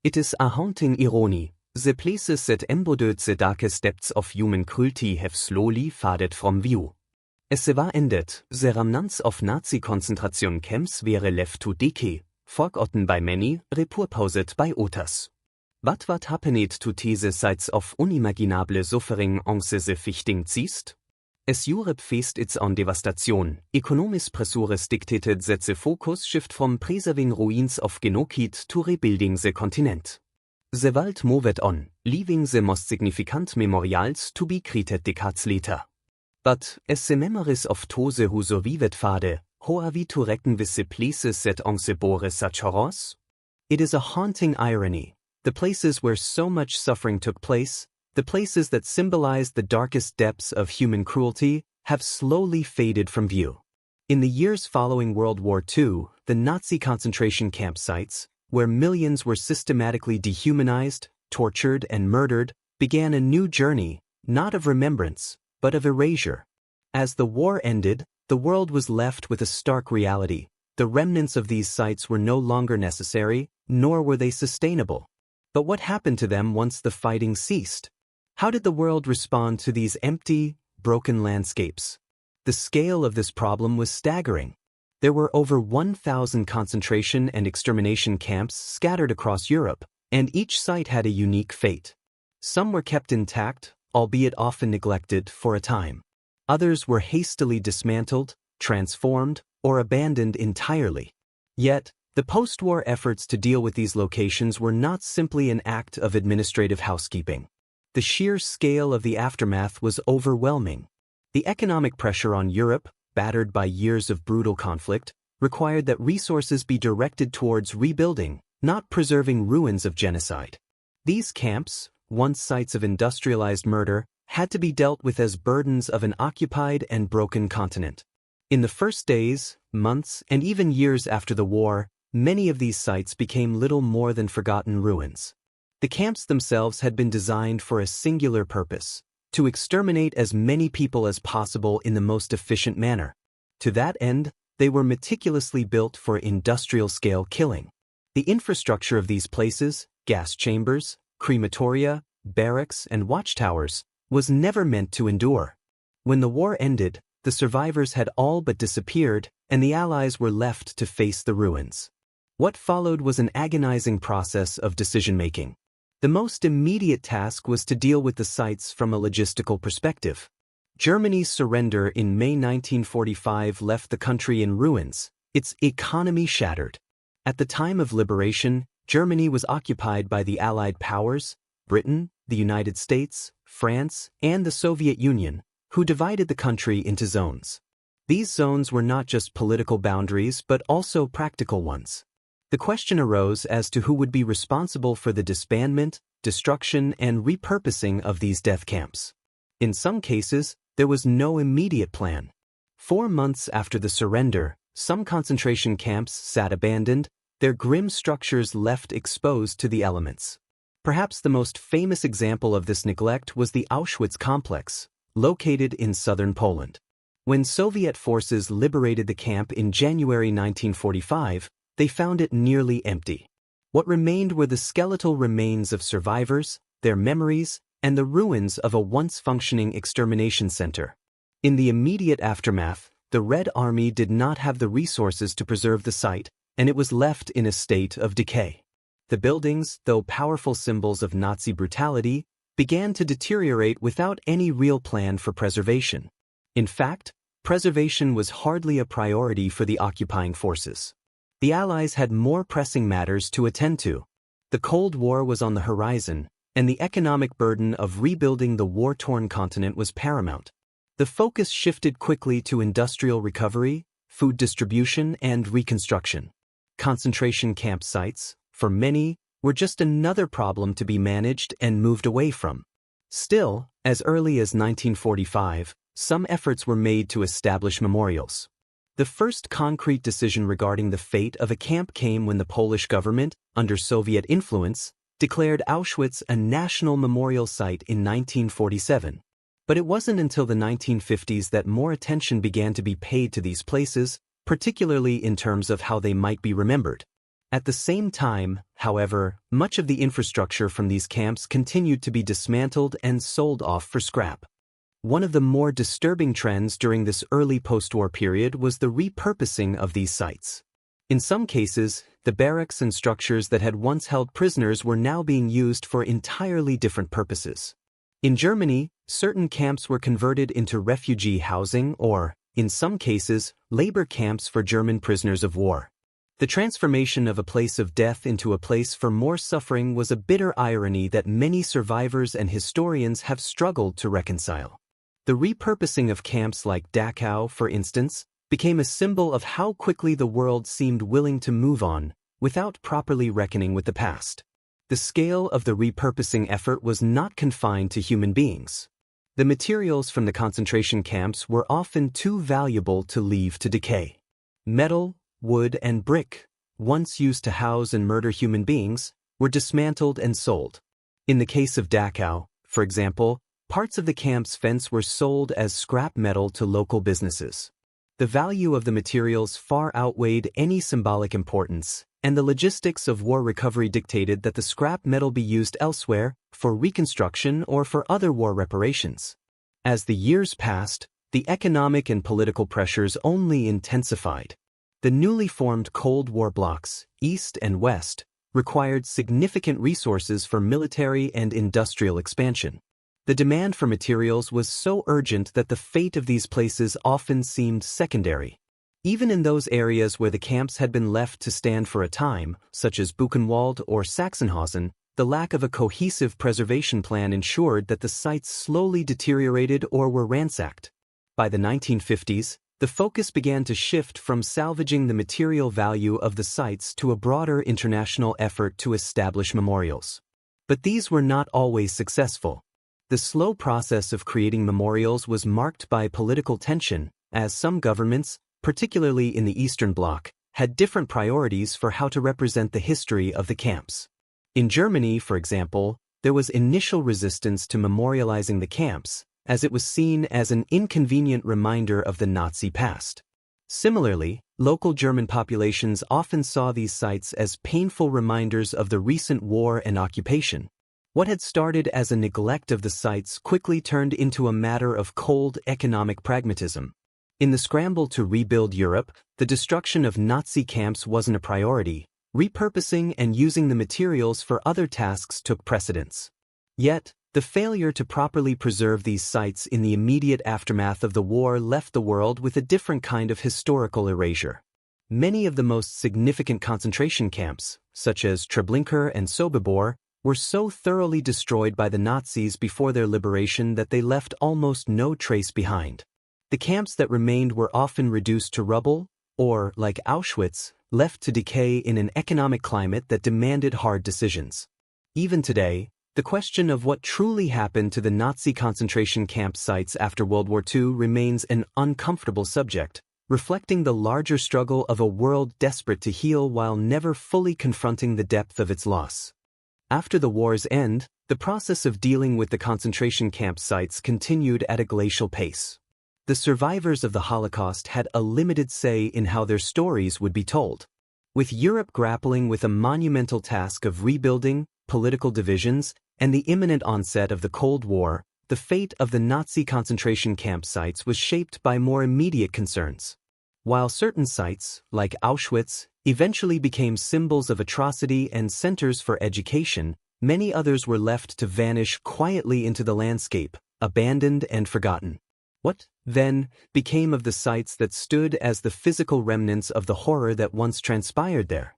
It is a haunting irony. The places that embodied the darkest depths of human cruelty have slowly faded from view. As the war ended, the remnants of Nazi concentration camps were left to decay, forgotten by many, repurposed by others. What happened to the sites of unimaginable suffering on the 15th East? As Europe faced its own devastation, economic pressures dictated that the focus shift from preserving ruins of genocide to rebuilding the continent. The world moved on, leaving the most significant memorials to be created decades later. But, as the memories of those who survived fade, how are we to reckon with the places that bore such horrors? It is a haunting irony. The places where so much suffering took place, the places that symbolized the darkest depths of human cruelty, have slowly faded from view. In the years following World War II, the Nazi concentration camp sites, where millions were systematically dehumanized, tortured, and murdered, began a new journey, not of remembrance, but of erasure. As the war ended, the world was left with a stark reality. The remnants of these sites were no longer necessary, nor were they sustainable. But what happened to them once the fighting ceased? How did the world respond to these empty, broken landscapes? The scale of this problem was staggering. There were over 1,000 concentration and extermination camps scattered across Europe, and each site had a unique fate. Some were kept intact, albeit often neglected, for a time. Others were hastily dismantled, transformed, or abandoned entirely. Yet, the post-war efforts to deal with these locations were not simply an act of administrative housekeeping. The sheer scale of the aftermath was overwhelming. The economic pressure on Europe, battered by years of brutal conflict, required that resources be directed towards rebuilding, not preserving ruins of genocide. These camps, once sites of industrialized murder, had to be dealt with as burdens of an occupied and broken continent. In the first days, months, and even years after the war, many of these sites became little more than forgotten ruins. The camps themselves had been designed for a singular purpose: to exterminate as many people as possible in the most efficient manner. To that end, they were meticulously built for industrial-scale killing. The infrastructure of these places, gas chambers, crematoria, barracks, and watchtowers, was never meant to endure. When the war ended, the survivors had all but disappeared, and the Allies were left to face the ruins. What followed was an agonizing process of decision-making. The most immediate task was to deal with the sites from a logistical perspective. Germany's surrender in May 1945 left the country in ruins, its economy shattered. At the time of liberation, Germany was occupied by the Allied powers, Britain, the United States, France, and the Soviet Union, who divided the country into zones. These zones were not just political boundaries but also practical ones. The question arose as to who would be responsible for the disbandment, destruction, and repurposing of these death camps. In some cases, there was no immediate plan. 4 months after the surrender, some concentration camps sat abandoned, their grim structures left exposed to the elements. Perhaps the most famous example of this neglect was the Auschwitz complex, located in southern Poland. When Soviet forces liberated the camp in January 1945, they found it nearly empty. What remained were the skeletal remains of survivors, their memories, and the ruins of a once functioning extermination center. In the immediate aftermath, the Red Army did not have the resources to preserve the site, and it was left in a state of decay. The buildings, though powerful symbols of Nazi brutality, began to deteriorate without any real plan for preservation. In fact, preservation was hardly a priority for the occupying forces. The Allies had more pressing matters to attend to. The Cold War was on the horizon, and the economic burden of rebuilding the war-torn continent was paramount. The focus shifted quickly to industrial recovery, food distribution, and reconstruction. Concentration camp sites, for many, were just another problem to be managed and moved away from. Still, as early as 1945, some efforts were made to establish memorials. The first concrete decision regarding the fate of a camp came when the Polish government, under Soviet influence, declared Auschwitz a national memorial site in 1947. But it wasn't until the 1950s that more attention began to be paid to these places, particularly in terms of how they might be remembered. At the same time, however, much of the infrastructure from these camps continued to be dismantled and sold off for scrap. One of the more disturbing trends during this early post-war period was the repurposing of these sites. In some cases, the barracks and structures that had once held prisoners were now being used for entirely different purposes. In Germany, certain camps were converted into refugee housing or, in some cases, labor camps for German prisoners of war. The transformation of a place of death into a place for more suffering was a bitter irony that many survivors and historians have struggled to reconcile. The repurposing of camps like Dachau, for instance, became a symbol of how quickly the world seemed willing to move on, without properly reckoning with the past. The scale of the repurposing effort was not confined to human beings. The materials from the concentration camps were often too valuable to leave to decay. Metal, wood, and brick, once used to house and murder human beings, were dismantled and sold. In the case of Dachau, for example, parts of the camp's fence were sold as scrap metal to local businesses. The value of the materials far outweighed any symbolic importance, and the logistics of war recovery dictated that the scrap metal be used elsewhere, for reconstruction or for other war reparations. As the years passed, the economic and political pressures only intensified. The newly formed Cold War blocs, East and West, required significant resources for military and industrial expansion. The demand for materials was so urgent that the fate of these places often seemed secondary. Even in those areas where the camps had been left to stand for a time, such as Buchenwald or Sachsenhausen, the lack of a cohesive preservation plan ensured that the sites slowly deteriorated or were ransacked. By the 1950s, the focus began to shift from salvaging the material value of the sites to a broader international effort to establish memorials. But these were not always successful. The slow process of creating memorials was marked by political tension, as some governments, particularly in the Eastern Bloc, had different priorities for how to represent the history of the camps. In Germany, for example, there was initial resistance to memorializing the camps, as it was seen as an inconvenient reminder of the Nazi past. Similarly, local German populations often saw these sites as painful reminders of the recent war and occupation. What had started as a neglect of the sites quickly turned into a matter of cold economic pragmatism. In the scramble to rebuild Europe, the destruction of Nazi camps wasn't a priority. Repurposing and using the materials for other tasks took precedence. Yet, the failure to properly preserve these sites in the immediate aftermath of the war left the world with a different kind of historical erasure. Many of the most significant concentration camps, such as Treblinka and Sobibor, were so thoroughly destroyed by the Nazis before their liberation that they left almost no trace behind. The camps that remained were often reduced to rubble, or, like Auschwitz, left to decay in an economic climate that demanded hard decisions. Even today, the question of what truly happened to the Nazi concentration camp sites after World War II remains an uncomfortable subject, reflecting the larger struggle of a world desperate to heal while never fully confronting the depth of its loss. After the war's end, the process of dealing with the concentration camp sites continued at a glacial pace. The survivors of the Holocaust had a limited say in how their stories would be told. With Europe grappling with a monumental task of rebuilding, political divisions, and the imminent onset of the Cold War, the fate of the Nazi concentration camp sites was shaped by more immediate concerns. While certain sites, like Auschwitz, eventually became symbols of atrocity and centers for education, many others were left to vanish quietly into the landscape, abandoned and forgotten. What, then, became of the sites that stood as the physical remnants of the horror that once transpired there?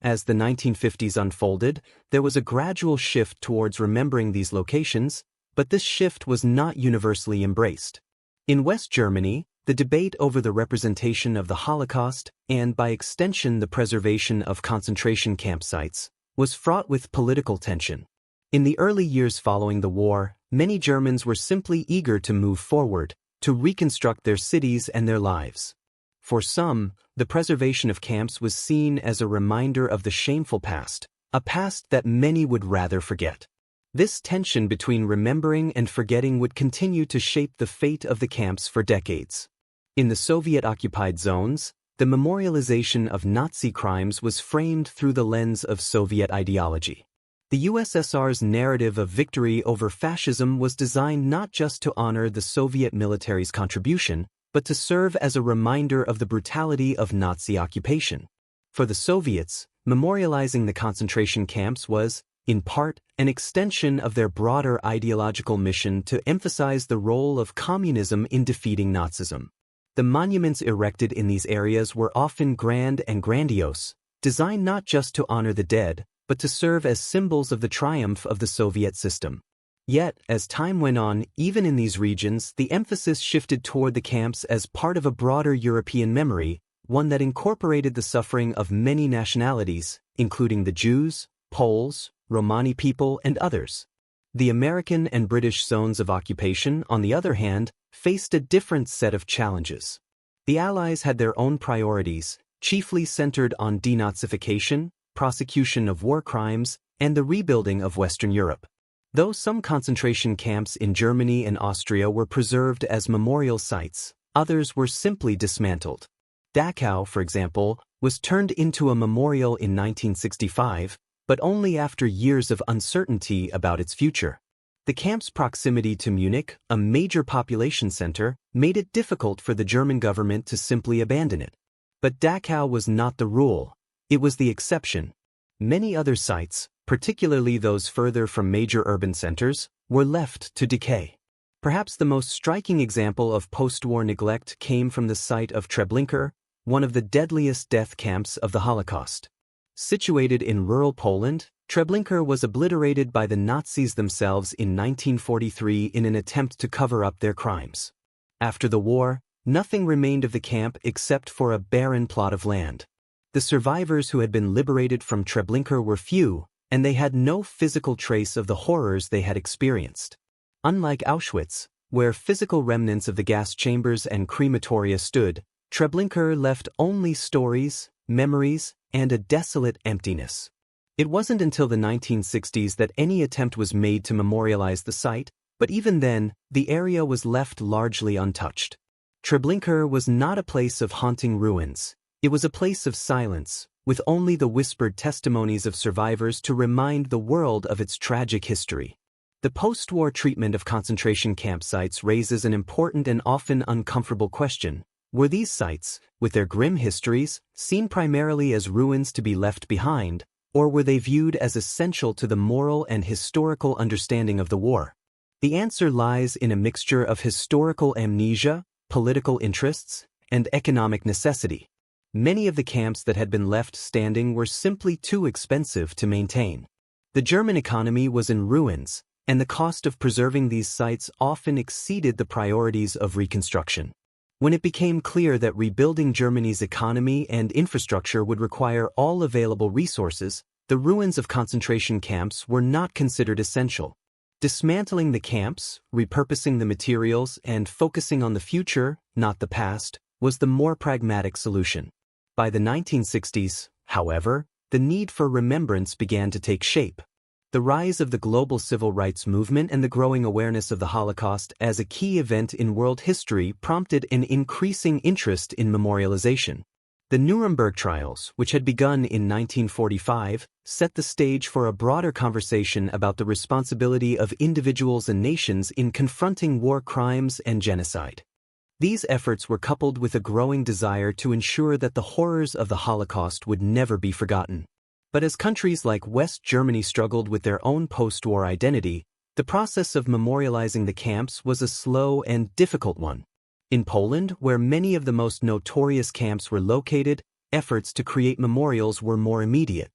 As the 1950s unfolded, there was a gradual shift towards remembering these locations, but this shift was not universally embraced. In West Germany, the debate over the representation of the Holocaust, and by extension the preservation of concentration camp sites, was fraught with political tension. In the early years following the war, many Germans were simply eager to move forward, to reconstruct their cities and their lives. For some, the preservation of camps was seen as a reminder of the shameful past, a past that many would rather forget. This tension between remembering and forgetting would continue to shape the fate of the camps for decades. In the Soviet-occupied zones, the memorialization of Nazi crimes was framed through the lens of Soviet ideology. The USSR's narrative of victory over fascism was designed not just to honor the Soviet military's contribution, but to serve as a reminder of the brutality of Nazi occupation. For the Soviets, memorializing the concentration camps was, in part, an extension of their broader ideological mission to emphasize the role of communism in defeating Nazism. The monuments erected in these areas were often grand and grandiose, designed not just to honor the dead, but to serve as symbols of the triumph of the Soviet system. Yet, as time went on, even in these regions, the emphasis shifted toward the camps as part of a broader European memory, one that incorporated the suffering of many nationalities, including the Jews, Poles, Romani people, and others. The American and British zones of occupation, on the other hand, faced a different set of challenges. The Allies had their own priorities, chiefly centered on denazification, prosecution of war crimes, and the rebuilding of Western Europe. Though some concentration camps in Germany and Austria were preserved as memorial sites, others were simply dismantled. Dachau, for example, was turned into a memorial in 1965, but only after years of uncertainty about its future. The camp's proximity to Munich, a major population center, made it difficult for the German government to simply abandon it. But Dachau was not the rule. It was the exception. Many other sites, particularly those further from major urban centers, were left to decay. Perhaps the most striking example of post-war neglect came from the site of Treblinka, one of the deadliest death camps of the Holocaust. Situated in rural Poland, Treblinka was obliterated by the Nazis themselves in 1943 in an attempt to cover up their crimes. After the war, nothing remained of the camp except for a barren plot of land. The survivors who had been liberated from Treblinka were few, and they had no physical trace of the horrors they had experienced. Unlike Auschwitz, where physical remnants of the gas chambers and crematoria stood, Treblinka left only stories, memories, and a desolate emptiness. It wasn't until the 1960s that any attempt was made to memorialize the site, but even then, the area was left largely untouched. Treblinka was not a place of haunting ruins. It was a place of silence, with only the whispered testimonies of survivors to remind the world of its tragic history. The post-war treatment of concentration camp sites raises an important and often uncomfortable question. Were these sites, with their grim histories, seen primarily as ruins to be left behind, or were they viewed as essential to the moral and historical understanding of the war? The answer lies in a mixture of historical amnesia, political interests, and economic necessity. Many of the camps that had been left standing were simply too expensive to maintain. The German economy was in ruins, and the cost of preserving these sites often exceeded the priorities of reconstruction. When it became clear that rebuilding Germany's economy and infrastructure would require all available resources, the ruins of concentration camps were not considered essential. Dismantling the camps, repurposing the materials, and focusing on the future, not the past, was the more pragmatic solution. By the 1960s, however, the need for remembrance began to take shape. The rise of the global civil rights movement and the growing awareness of the Holocaust as a key event in world history prompted an increasing interest in memorialization. The Nuremberg trials, which had begun in 1945, set the stage for a broader conversation about the responsibility of individuals and nations in confronting war crimes and genocide. These efforts were coupled with a growing desire to ensure that the horrors of the Holocaust would never be forgotten. But as countries like West Germany struggled with their own post-war identity, the process of memorializing the camps was a slow and difficult one. In Poland, where many of the most notorious camps were located, efforts to create memorials were more immediate.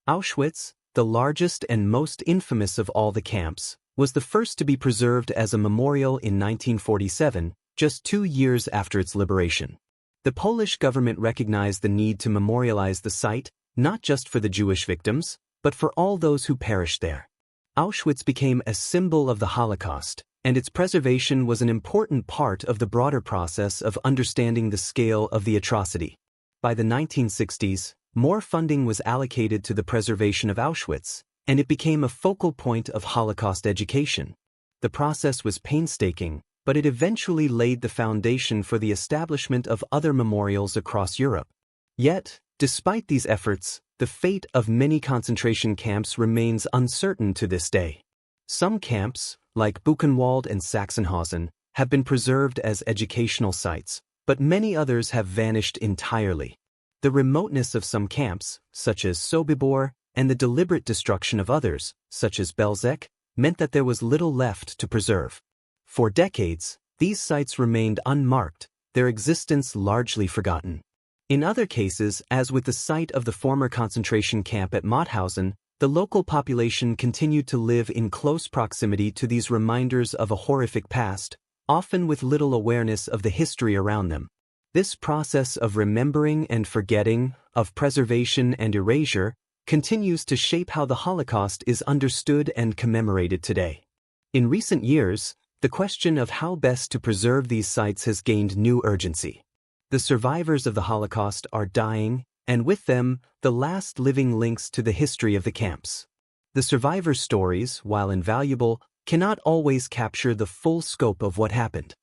Auschwitz, the largest and most infamous of all the camps, was the first to be preserved as a memorial in 1947, just 2 years after its liberation. The Polish government recognized the need to memorialize the site, not just for the Jewish victims, but for all those who perished there. Auschwitz became a symbol of the Holocaust, and its preservation was an important part of the broader process of understanding the scale of the atrocity. By the 1960s, more funding was allocated to the preservation of Auschwitz, and it became a focal point of Holocaust education. The process was painstaking, but it eventually laid the foundation for the establishment of other memorials across Europe. Yet, despite these efforts, the fate of many concentration camps remains uncertain to this day. Some camps, like Buchenwald and Sachsenhausen, have been preserved as educational sites, but many others have vanished entirely. The remoteness of some camps, such as Sobibor, and the deliberate destruction of others, such as Belzec, meant that there was little left to preserve. For decades, these sites remained unmarked, their existence largely forgotten. In other cases, as with the site of the former concentration camp at Mauthausen, the local population continued to live in close proximity to these reminders of a horrific past, often with little awareness of the history around them. This process of remembering and forgetting, of preservation and erasure, continues to shape how the Holocaust is understood and commemorated today. In recent years, the question of how best to preserve these sites has gained new urgency. The survivors of the Holocaust are dying, and with them, the last living links to the history of the camps. The survivors' stories, while invaluable, cannot always capture the full scope of what happened.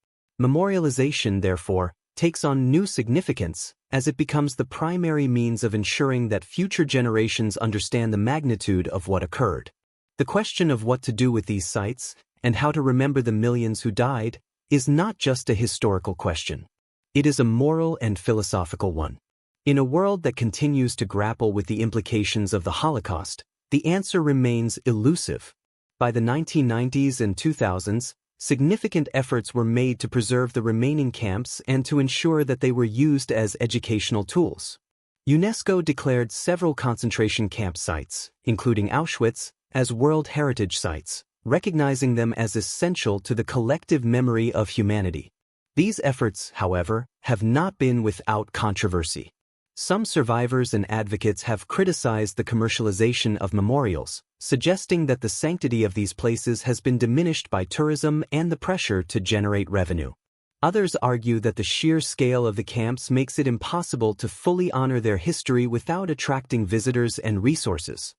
Memorialization, therefore, takes on new significance as it becomes the primary means of ensuring that future generations understand the magnitude of what occurred. The question of what to do with these sites, and how to remember the millions who died, is not just a historical question. It is a moral and philosophical one. In a world that continues to grapple with the implications of the Holocaust, the answer remains elusive. By the 1990s and 2000s, significant efforts were made to preserve the remaining camps and to ensure that they were used as educational tools. UNESCO declared several concentration camp sites, including Auschwitz, as World Heritage Sites, recognizing them as essential to the collective memory of humanity. These efforts, however, have not been without controversy. Some survivors and advocates have criticized the commercialization of memorials, suggesting that the sanctity of these places has been diminished by tourism and the pressure to generate revenue. Others argue that the sheer scale of the camps makes it impossible to fully honor their history without attracting visitors and resources.